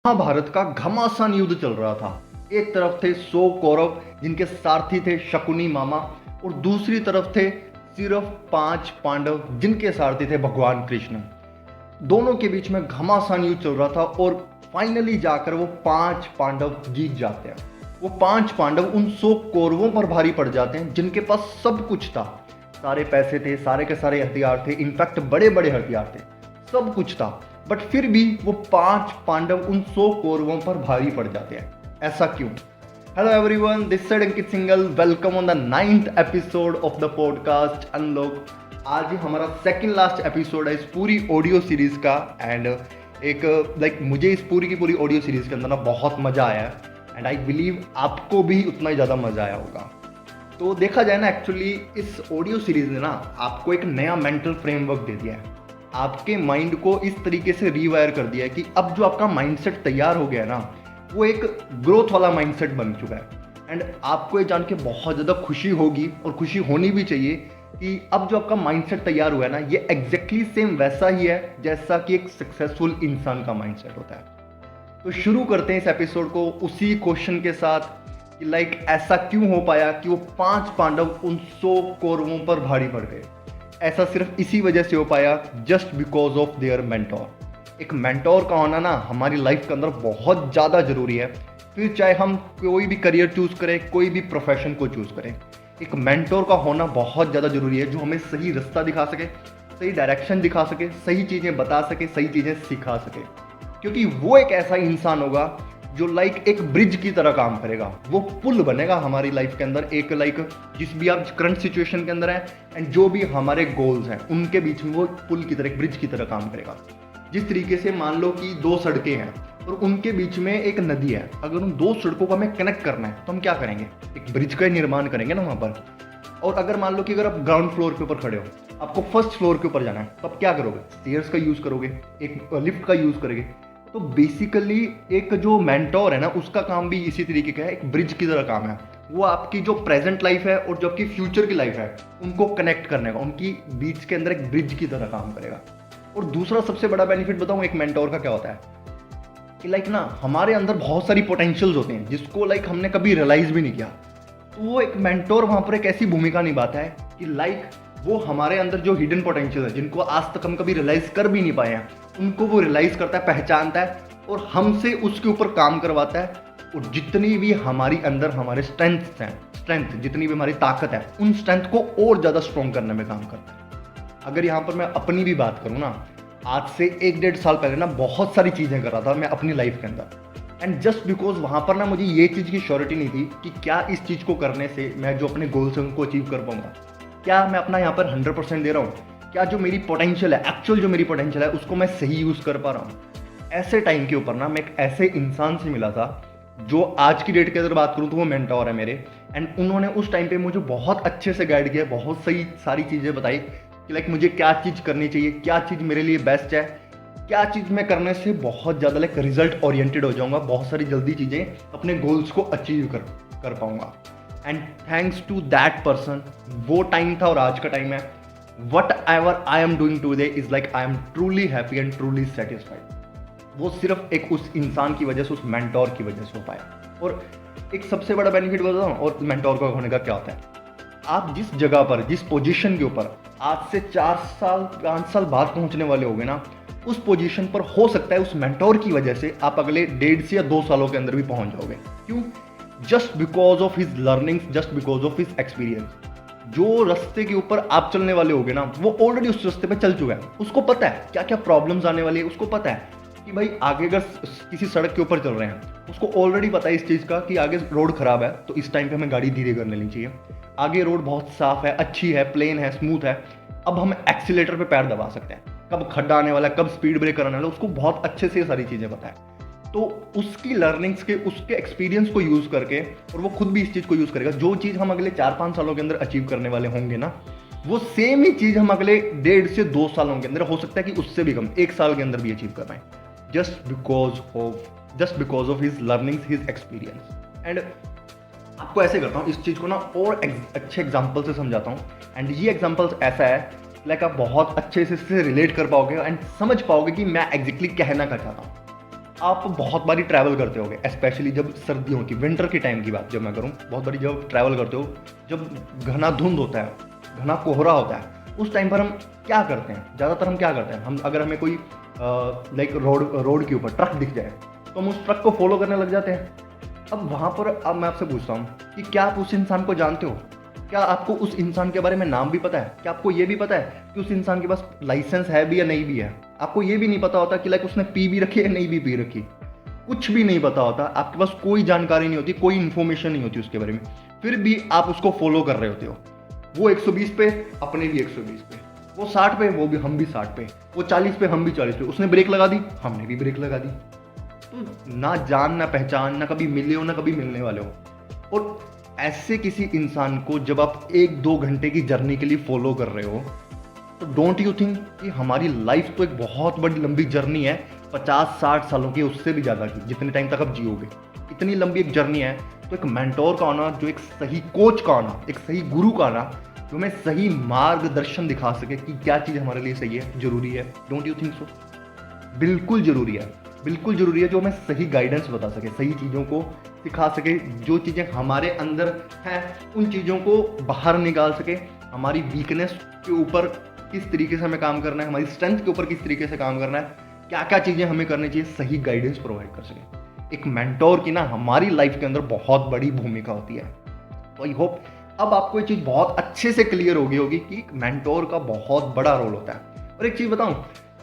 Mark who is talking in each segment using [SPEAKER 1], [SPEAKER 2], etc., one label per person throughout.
[SPEAKER 1] महाभारत का घमासान युद्ध चल रहा था। एक तरफ थे 100 कौरव जिनके सारथी थे शकुनी मामा, और दूसरी तरफ थे सिर्फ 5 पांडव जिनके सारथी थे भगवान कृष्ण। दोनों के बीच में घमासान युद्ध चल रहा था और फाइनली जाकर वो 5 पांडव जीत जाते हैं। वो 5 पांडव उन 100 कौरवों पर भारी पड़ जाते हैं जिनके पास सब कुछ था। सारे पैसे थे, सारे के सारे हथियार थे, इनफैक्ट बड़े बड़े हथियार थे, सब कुछ था। बट फिर भी वो 5 पांडव उन 100 कौरवों पर भारी पड़ जाते हैं। ऐसा क्यों? Hello everyone, this side Ankit single. Welcome on the 9th episode of the podcast unlock. आज हमारा सेकंड लास्ट एपिसोड है इस पूरी ऑडियो सीरीज का। एंड मुझे इस पूरी की पूरी ऑडियो सीरीज के अंदर ना बहुत मजा आया है, एंड आई बिलीव आपको भी उतना ही ज़्यादा मजा आया होगा। तो देखा जाए ना, एक्चुअली इस ऑडियो सीरीज ने ना आपको एक नया मेंटल फ्रेमवर्क दे दिया है। आपके माइंड को इस तरीके से रीवायर कर दिया है कि अब जो आपका माइंडसेट तैयार हो गया है ना, वो एक ग्रोथ वाला माइंडसेट बन चुका है। एंड आपको ये जान के बहुत ज़्यादा खुशी होगी, और खुशी होनी भी चाहिए, कि अब जो आपका माइंडसेट तैयार हुआ है ना, ये एग्जैक्टली सेम वैसा ही है जैसा कि एक सक्सेसफुल इंसान का माइंडसेट होता है। तो शुरू करते हैं इस एपिसोड को उसी क्वेश्चन के साथ कि ऐसा क्यों हो पाया कि वो 5 पांडव उन 100 कौरवों पर भारी पड़ गए। ऐसा सिर्फ इसी वजह से हो पाया, just because of their mentor. एक मेंटोर का होना ना हमारी लाइफ के अंदर बहुत ज़्यादा ज़रूरी है। फिर चाहे हम कोई भी करियर चूज़ करें, कोई भी प्रोफेशन को चूज़ करें, एक मेंटोर का होना बहुत ज़्यादा ज़रूरी है, जो हमें सही रास्ता दिखा सके, सही डायरेक्शन दिखा सके, सही चीज़ें बता सके, सही चीज़ें सिखा सके। क्योंकि वो एक ऐसा इंसान होगा जो एक ब्रिज की तरह काम करेगा। वो पुल बनेगा हमारी लाइफ के अंदर, एक जिस भी आप करंट सिचुएशन के अंदर हैं एंड जो भी हमारे गोल्स हैं उनके बीच में वो पुल की तरह, एक ब्रिज की तरह काम करेगा। जिस तरीके से मान लो कि 2 सड़कें हैं और उनके बीच में एक नदी है। अगर उन 2 सड़कों को हमें कनेक्ट करना है तो हम क्या करेंगे? एक ब्रिज का निर्माण करेंगे ना वहाँ पर। और अगर मान लो कि अगर आप ग्राउंड फ्लोर के ऊपर खड़े हो, आपको फर्स्ट फ्लोर के ऊपर जाना है, तो आप क्या करोगे? स्टेयर्स का यूज़ करोगे, एक लिफ्ट का यूज़ करोगे। तो बेसिकली एक जो मेंटोर है ना, उसका काम भी इसी तरीके का है, एक ब्रिज की तरह काम है। वो आपकी जो प्रेजेंट लाइफ है और जो आपकी फ्यूचर की लाइफ है उनको कनेक्ट करने का, उनकी बीच के अंदर एक ब्रिज की तरह काम करेगा। और दूसरा सबसे बड़ा बेनिफिट बताऊं एक मेंटोर का क्या होता है, कि ना हमारे अंदर बहुत सारी पोटेंशियल्स होते हैं जिसको हमने कभी रियलाइज भी नहीं किया। तो वो एक मेंटोर वहाँ पर एक ऐसी भूमिका निभाता है कि वो हमारे अंदर जो हिडन पोटेंशियल है, जिनको आज तक हम कभी रियलाइज कर भी नहीं पाए हैं, उनको वो रियलाइज करता है, पहचानता है और हमसे उसके ऊपर काम करवाता है। और जितनी भी हमारी अंदर हमारे स्ट्रेंथ जितनी भी हमारी ताकत है, उन स्ट्रेंथ को और ज़्यादा स्ट्रॉन्ग करने में काम करता है। अगर यहाँ पर मैं अपनी भी बात करूँ ना, आज से 1-1.5 साल पहले ना बहुत सारी चीज़ें कर रहा था मैं अपनी लाइफ के अंदर। एंड जस्ट बिकॉज वहाँ पर ना मुझे ये चीज़ की श्योरिटी नहीं थी कि क्या इस चीज़ को करने से मैं जो अपने गोल्स हैं उनको अचीव कर पाऊंगा, क्या मैं अपना यहाँ पर 100% दे रहा हूँ, क्या जो मेरी पोटेंशियल है, एक्चुअल जो मेरी पोटेंशियल है, उसको मैं सही यूज़ कर पा रहा हूँ। ऐसे टाइम के ऊपर ना मैं एक ऐसे इंसान से मिला था जो आज की डेट की अगर बात करूँ तो वो मेंटोर है मेरे। एंड उन्होंने उस टाइम पे मुझे बहुत अच्छे से गाइड किया, बहुत सही सारी चीज़ें बताई कि मुझे क्या चीज़ करनी चाहिए, क्या चीज़ मेरे लिए बेस्ट है, क्या चीज़ मैं करने से बहुत ज़्यादा रिजल्ट ओरिएंटेड हो जाऊँगा, बहुत सारी जल्दी चीज़ें अपने गोल्स को अचीव कर पाऊँगा। And thanks to that person, वो टाइम था और आज का टाइम है, whatever I am doing today is I am truly happy and truly satisfied. वो सिर्फ एक उस इंसान की वजह से, उस मेंटोर की वजह से हो पाया। और एक सबसे बड़ा बेनिफिट बताऊँ और मेंटोर का होने का क्या होता है, आप जिस जगह पर, जिस पोजीशन के ऊपर आज से 4 साल 5 साल बाद पहुंचने वाले होगे ना, उस पोजीशन पर हो सकता है उस मेंटोर की वजह से आप अगले 1.5 से या 2 सालों के अंदर भी पहुंच जाओगे। क्यों? Just because of his learnings, just because of his experience. जो रास्ते के ऊपर आप चलने वाले होगे ना, वो ऑलरेडी उस रास्ते पे चल चुका है, उसको पता है क्या क्या प्रॉब्लम्स आने वाली है, उसको पता है कि भाई आगे अगर किसी सड़क के ऊपर चल रहे हैं, उसको ऑलरेडी पता है इस चीज़ का कि आगे रोड खराब है तो इस टाइम पे हमें गाड़ी धीरे कर लेनी चाहिए। आगे रोड बहुत साफ है, अच्छी है, प्लेन है, स्मूथ है, अब हम एक्सीलेटर पे पैर दबा सकते हैं, कब खड्डा आने वाला है, कब स्पीड ब्रेक आने वाला है, उसको बहुत अच्छे से ये सारी चीज़ें पता है। तो उसकी लर्निंग्स के, उसके एक्सपीरियंस को यूज़ करके, और वो खुद भी इस चीज़ को यूज़ करेगा, जो चीज़ हम अगले 4-5 सालों के अंदर अचीव करने वाले होंगे ना, वो सेम ही चीज़ हम अगले 1.5 से 2 सालों के अंदर, हो सकता है कि उससे भी कम 1 साल के अंदर भी अचीव कर पाए, just because of his learnings, his experience. And आपको ऐसे करता हूँ, इस चीज़ को ना और अच्छे एग्जाम्पल से समझाता हूँ। एंड ये एग्जाम्पल्स ऐसा है आप बहुत अच्छे से इससे रिलेट कर पाओगे एंड समझ पाओगे कि मैं एग्जैक्टली कहना क्या चाहता हूँ। आप बहुत बारी ट्रैवल करते होगे, स्पेशली जब सर्दियों की, विंटर के टाइम की बात जब मैं करूँ, बहुत बारी जब ट्रैवल करते हो, जब घना धुंध होता है, घना कोहरा होता है, उस टाइम पर हम क्या करते हैं? ज़्यादातर हम क्या करते हैं, हम अगर हमें कोई लाइक रोड के ऊपर ट्रक दिख जाए तो हम उस ट्रक को फॉलो करने लग जाते हैं। अब वहाँ पर अब मैं आपसे पूछता हूँ कि क्या आप उस इंसान को जानते हो? क्या आपको उस इंसान के बारे में नाम भी पता है? क्या आपको ये भी पता है कि उस इंसान के पास लाइसेंस है भी या नहीं भी है? आपको ये भी नहीं पता होता कि लाइक उसने पी भी रखी है या नहीं भी पी रखी? कुछ भी नहीं पता होता, आपके पास कोई जानकारी नहीं होती, कोई इन्फॉर्मेशन नहीं होती उसके बारे में, फिर भी आप उसको फॉलो कर रहे होते हो। वो 120 पे, अपने भी 120 पे, वो 60 पे, वो भी, हम भी 60 पे, वो 40 पे, हम भी 40 पे, उसने ब्रेक लगा दी, हमने भी ब्रेक लगा दी। तो ना जान ना पहचान, ना कभी मिले हो ना कभी मिलने वाले हो। और ऐसे किसी इंसान को जब आप 1-2 घंटे की जर्नी के लिए फॉलो कर रहे हो, तो डोंट यू थिंक कि हमारी लाइफ तो एक बहुत बड़ी लंबी जर्नी है, 50-60 सालों की, उससे भी ज़्यादा की, जितने टाइम तक आप जियोगे, इतनी लंबी एक जर्नी है। तो एक मेंटोर का आना, जो एक सही कोच का आना, एक सही गुरु का आना, जो हमें सही मार्गदर्शन दिखा सके कि क्या चीज़ हमारे लिए सही है, जरूरी है। Don't you think so? बिल्कुल जरूरी है, बिल्कुल जरूरी है, जो हमें सही गाइडेंस बता सके, सही चीज़ों को सिखा सके, जो चीज़ें हमारे अंदर हैं उन चीज़ों को बाहर निकाल सके, हमारी वीकनेस के ऊपर किस तरीके से हमें काम करना है, हमारी स्ट्रेंथ के ऊपर किस तरीके से काम करना है, क्या क्या चीज़ें हमें करनी चाहिए, सही गाइडेंस प्रोवाइड कर सके। एक मेंटोर की ना हमारी लाइफ के अंदर बहुत बड़ी भूमिका होती है। तो आई होप अब आपको ये चीज़ बहुत अच्छे से क्लियर हो गई होगी कि मेंटोर का बहुत बड़ा रोल होता है। और एक चीज़ बताऊं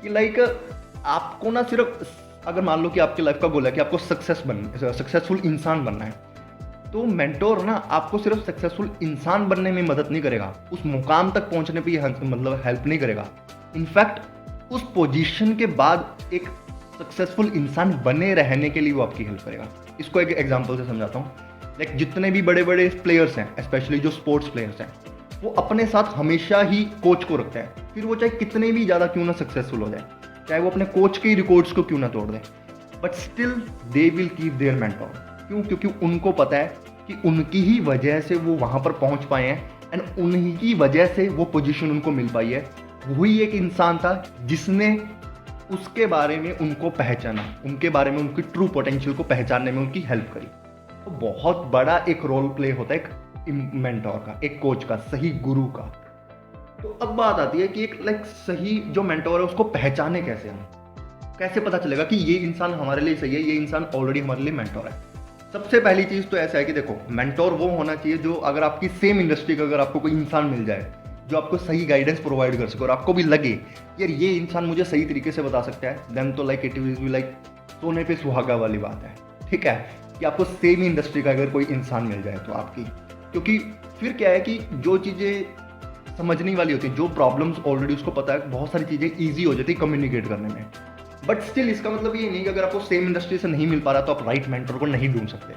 [SPEAKER 1] कि लाइक आपको ना सिर्फ, अगर मान लो कि आपकी लाइफ का गोल है कि आपको सक्सेसफुल इंसान बनना है, तो मेंटोर ना आपको सिर्फ सक्सेसफुल इंसान बनने में मदद नहीं करेगा, उस मुकाम तक पहुंचने पे मतलब हेल्प नहीं करेगा। इनफैक्ट उस पोजीशन के बाद एक सक्सेसफुल इंसान बने रहने के लिए वो आपकी हेल्प करेगा। इसको एक एग्जांपल से समझाता हूँ। लाइक जितने भी बड़े बड़े प्लेयर्स हैं, स्पेशली जो स्पोर्ट्स प्लेयर्स हैं, वो अपने साथ हमेशा ही कोच को रखते हैं, फिर वो चाहे कितने भी ज़्यादा क्यों ना सक्सेसफुल हो जाए, चाहे वो अपने कोच के रिकॉर्ड्स को क्यों ना तोड़ दें, but still they will keep their mentor. क्यों? क्योंकि उनको पता है कि उनकी ही वजह से वो वहाँ पर पहुँच पाए हैं, एंड उन्हीं की वजह से वो पोजीशन उनको मिल पाई है। वही एक इंसान था जिसने उसके बारे में उनको पहचाना, उनके बारे में उनकी ट्रू पोटेंशियल को पहचानने में उनकी हेल्प करी। तो बहुत बड़ा एक रोल प्ले होता है एक मेंटोर का, एक कोच का, सही गुरु का। तो अब बात आती है कि एक लाइक सही जो मेंटोर है उसको पहचाने कैसे हम, कैसे पता चलेगा कि ये इंसान हमारे लिए सही है, ये इंसान ऑलरेडी हमारे लिए मेंटोर है। सबसे पहली चीज़ तो ऐसा है कि देखो, मेंटोर वो होना चाहिए जो अगर आपकी सेम इंडस्ट्री का अगर आपको कोई इंसान मिल जाए जो आपको सही गाइडेंस प्रोवाइड कर सके और आपको भी लगे यार ये इंसान मुझे सही तरीके से बता सकता है, देन तो like it will be like सोने पे सुहागा वाली बात है। ठीक है कि आपको सेम इंडस्ट्री का अगर कोई इंसान मिल जाए तो आपकी, क्योंकि फिर क्या है कि जो चीज़ें समझने वाली होती है, जो प्रॉब्लम्स ऑलरेडी उसको पता है, बहुत सारी चीज़ें ईजी हो जाती है कम्युनिकेट करने में। बट स्टिल इसका मतलब ये नहीं कि अगर आपको सेम इंडस्ट्री से नहीं मिल पा रहा तो आप राइट मेंटोर को नहीं ढूंढ सकते।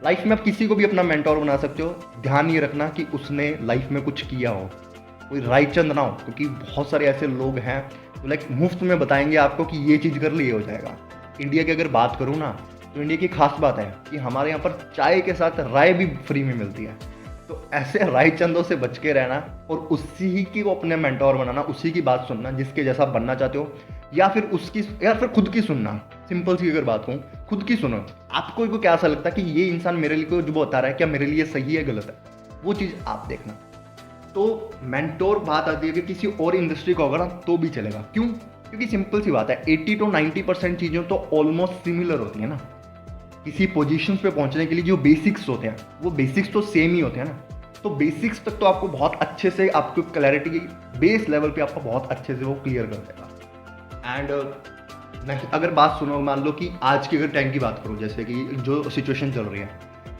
[SPEAKER 1] लाइफ में आप किसी को भी अपना मेंटोर बना सकते हो, ध्यान ये रखना कि उसने लाइफ में कुछ किया हो, कोई राइट चंद ना हो, क्योंकि बहुत सारे ऐसे लोग हैं जो लाइक मुफ्त में बताएंगे आपको कि ये चीज़ कर ली हो जाएगा। इंडिया की अगर बात करूँ ना, तो इंडिया की खास बात है कि हमारे यहाँ पर चाय के साथ राय भी फ्री में मिलती है। तो ऐसे राय चंदों से बच के रहना और उसी ही की वो अपने मेंटोर बनाना, उसी की बात सुनना जिसके जैसा बनना चाहते हो, या फिर फिर खुद की सुनना। सिंपल सी अगर बात कहूँ, खुद की सुनो, आपको को क्या ऐसा लगता है कि ये इंसान मेरे लिए जो बता रहा है क्या मेरे लिए सही है गलत है, वो चीज़ आप देखना। तो मेंटोर बात आती है कि किसी और इंडस्ट्री का होगा ना तो भी चलेगा। क्यों? क्योंकि सिंपल सी बात है, 80 to 90% चीज़ें तो ऑलमोस्ट सिमिलर होती है ना। किसी पोजीशंस पे पहुंचने के लिए जो बेसिक्स होते हैं वो बेसिक्स तो सेम ही होते हैं ना। तो बेसिक्स तक तो आपको बहुत अच्छे से, आपको क्लैरिटी बेस लेवल पे आपको बहुत अच्छे से वो क्लियर कर देगा। एंड नहीं, अगर बात सुनो, मान लो कि आज के अगर टाइम की बात करो, जैसे कि जो सिचुएशन चल रही है,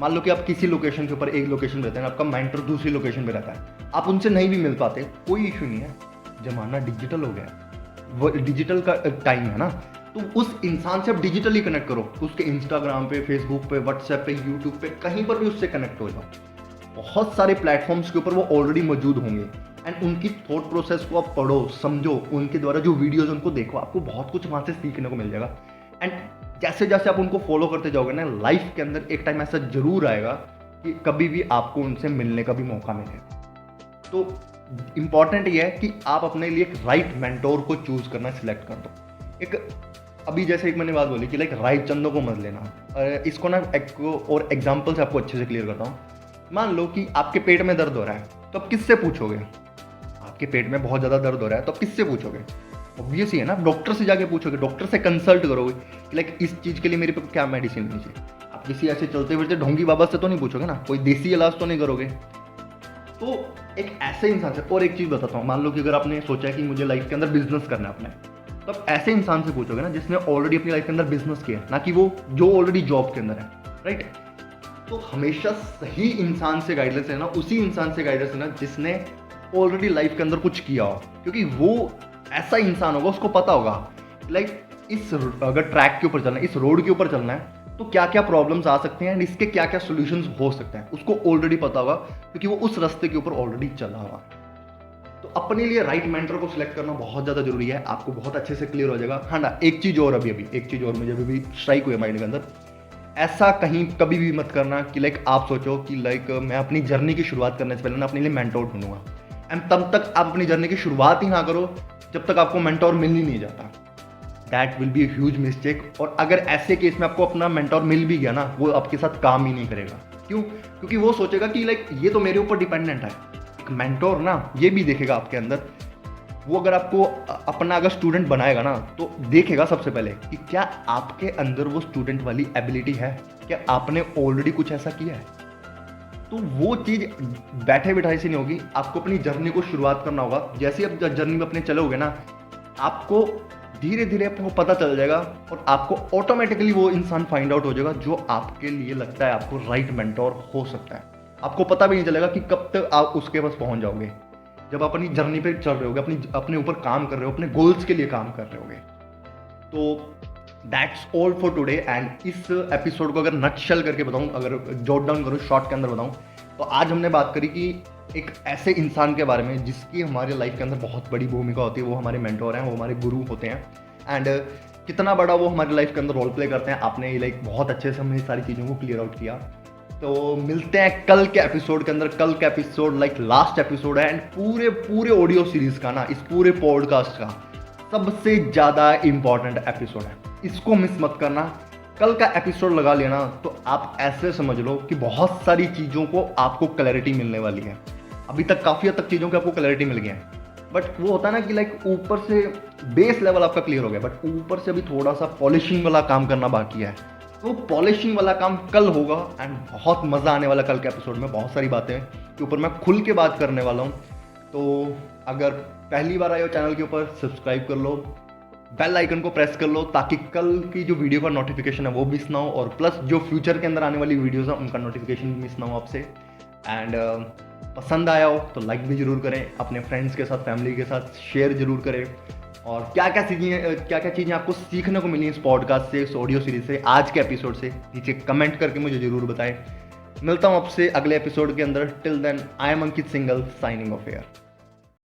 [SPEAKER 1] मान लो कि आप किसी लोकेशन के ऊपर, एक लोकेशन पे रहते हैं, आपका मेंटर दूसरी लोकेशन पे रहता है, आप उनसे नहीं भी मिल पाते, कोई इशू नहीं है, जमाना डिजिटल हो गया है, वो डिजिटल का टाइम है ना। तो उस इंसान से आप डिजिटली कनेक्ट करो, उसके इंस्टाग्राम पे, फेसबुक पे, व्हाट्सएप पे, यूट्यूब पे, कहीं पर भी उससे कनेक्ट हो जाओ। बहुत सारे प्लेटफॉर्म्स के ऊपर वो ऑलरेडी मौजूद होंगे, एंड उनकी थॉट प्रोसेस को आप पढ़ो, समझो, उनके द्वारा जो वीडियोज उनको देखो, आपको बहुत कुछ वहाँ से सीखने को मिल जाएगा। एंड जैसे जैसे आप उनको फॉलो करते जाओगे ना, लाइफ के अंदर एक टाइम ऐसा जरूर आएगा कि कभी भी आपको उनसे मिलने का भी मौका मिले। तो इम्पॉर्टेंट ये है कि आप अपने लिए एक राइट मेंटोर को चूज करना सिलेक्ट कर दो। एक अभी जैसे एक मैंने बात बोली कि लाइक राइट चंदों को मत लेना, इसको ना एक और एग्जाम्पल से आपको अच्छे से क्लियर करता हूँ। मान लो कि आपके पेट में दर्द हो रहा है, तो आप किससे पूछोगे? आपके पेट में बहुत ज़्यादा दर्द हो रहा है तो आप किससे पूछोगे? ऑब्वियस ही है ना, डॉक्टर से जाके पूछोगे, डॉक्टर से कंसल्ट करोगे कि लाइक इस चीज़ के लिए मेरे पे क्या मेडिसिन लेनी चाहिए। आप किसी ऐसे चलते फिरते ढोंगी बाबा से तो नहीं पूछोगे ना, कोई देसी इलाज तो नहीं करोगे। तो एक ऐसे इंसान से, और एक चीज़ बताता हूँ, मान लो कि अगर आपने सोचा है कि मुझे लाइफ के अंदर बिजनेस करना है अपने, तो आप ऐसे इंसान से पूछोगे ना जिसने ऑलरेडी अपनी लाइफ के अंदर बिजनेस किया है, ना कि वो जो ऑलरेडी जॉब के अंदर है, राइट। तो हमेशा सही इंसान से गाइडेंस लेना, उसी इंसान से गाइडेंस लेना जिसने ऑलरेडी लाइफ के अंदर कुछ किया हो, क्योंकि वो ऐसा इंसान होगा, उसको पता होगा लाइक इस अगर ट्रैक के ऊपर चलना है, इस रोड के ऊपर चलना है, तो क्या क्या प्रॉब्लम्स आ सकते हैं एंड इसके क्या क्या सोल्यूशंस हो सकते हैं, उसको ऑलरेडी पता होगा क्योंकि वो उस रास्ते के ऊपर ऑलरेडी चला हुआ। तो अपने लिए राइट मेंटर को सिलेक्ट करना बहुत ज़्यादा जरूरी है, आपको बहुत अच्छे से क्लियर हो जाएगा। हाँ ना, एक चीज़ और एक चीज़ और मुझे अभी स्ट्राइक हुई माइंड के अंदर, ऐसा कहीं कभी भी मत करना कि लाइक आप सोचो कि लाइक मैं अपनी जर्नी की शुरुआत करने से पहले ना अपने लिए मेंटोर ढूंढूंगा, एंड तब तक आप अपनी जर्नी की शुरुआत ही ना करो जब तक आपको मेंटोर मिल ही नहीं जाता। That will be huge mistake. और अगर ऐसे केस में आपको अपना मेंटोर मिल भी गया ना, वो आपके साथ काम ही नहीं करेगा। क्यों? क्योंकि वो सोचेगा कि लाइक ये तो मेरे ऊपर डिपेंडेंट है। एक मेंटोर ना ये भी देखेगा आपके अंदर, वो अगर आपको अपना अगर स्टूडेंट बनाएगा ना, तो देखेगा सबसे पहले कि क्या आपके अंदर वो स्टूडेंट वाली एबिलिटी है, क्या आपने ऑलरेडी कुछ ऐसा किया है। तो वो चीज़ बैठे बिठाए से नहीं होगी, आपको अपनी जर्नी को शुरुआत करना होगा। जैसे ही आप जर्नी में अपने चलोगे ना, आपको धीरे धीरे आपको पता चल जाएगा और आपको ऑटोमेटिकली वो इंसान फाइंड आउट हो जाएगा जो आपके लिए लगता है आपको राइट मेंटोर हो सकता है। आपको पता भी नहीं चलेगा कि कब तक आप उसके पास पहुंच जाओगे, जब अपनी जर्नी पे चल रहे होगे, अपने ऊपर काम कर रहे हो, अपने गोल्स के लिए काम कर रहे होगे। तो that's all for today. And इस एपिसोड को अगर नटशेल करके बताऊं, अगर जॉट डाउन करूं शॉर्ट के अंदर बताऊं, तो आज हमने बात करी कि एक ऐसे इंसान के बारे में जिसकी हमारे लाइफ के अंदर बहुत बड़ी भूमिका होती है। वो हमारे मेंटोर हैं, वो हमारे गुरु होते हैं, एंड कितना बड़ा वो हमारी लाइफ के अंदर रोल प्ले करते हैं। आपने लाइक बहुत अच्छे से हमें सारी चीज़ों को क्लियर आउट किया। तो मिलते हैं कल के एपिसोड के अंदर। कल का एपिसोड लाइक लास्ट एपिसोड है, एंड पूरे ऑडियो सीरीज का ना, इस पूरे पॉडकास्ट का सबसे ज़्यादा इंपॉर्टेंट एपिसोड है। इसको मिस मत करना। कल का एपिसोड लगा लेना तो आप ऐसे समझ लो कि बहुत सारी चीज़ों को आपको क्लैरिटी मिलने वाली है। अभी तक काफ़ी हद तक चीज़ों की आपको क्लैरिटी मिल गया है, बट वो होता है ना कि लाइक ऊपर से बेस लेवल आपका क्लियर हो गया, बट ऊपर से अभी थोड़ा सा पॉलिशिंग वाला काम करना बाकी है। तो पॉलिशिंग वाला काम कल होगा, एंड बहुत मज़ा आने वाला कल के एपिसोड में। बहुत सारी बातें के ऊपर मैं खुल के बात करने वाला हूँ। तो अगर पहली बार आए हो चैनल के ऊपर, सब्सक्राइब कर लो, बेल आइकन को प्रेस कर लो, ताकि कल की जो वीडियो का नोटिफिकेशन है वो मिस ना हो, और प्लस जो फ्यूचर के अंदर आने वाली वीडियोज़ हैं उनका नोटिफिकेशन भी मिस ना हो आपसे। एंड पसंद आया हो तो लाइक भी ज़रूर करें, अपने फ्रेंड्स के साथ, फैमिली के साथ शेयर ज़रूर करें। और क्या क्या चीज़ें आपको सीखने को मिली इस पॉडकास्ट से, इस ऑडियो सीरीज से, आज के एपिसोड से, नीचे कमेंट करके मुझे ज़रूर बताएं। मिलता हूँ आपसे अगले एपिसोड के अंदर। Till then, I am Ankit Singhal, signing off air.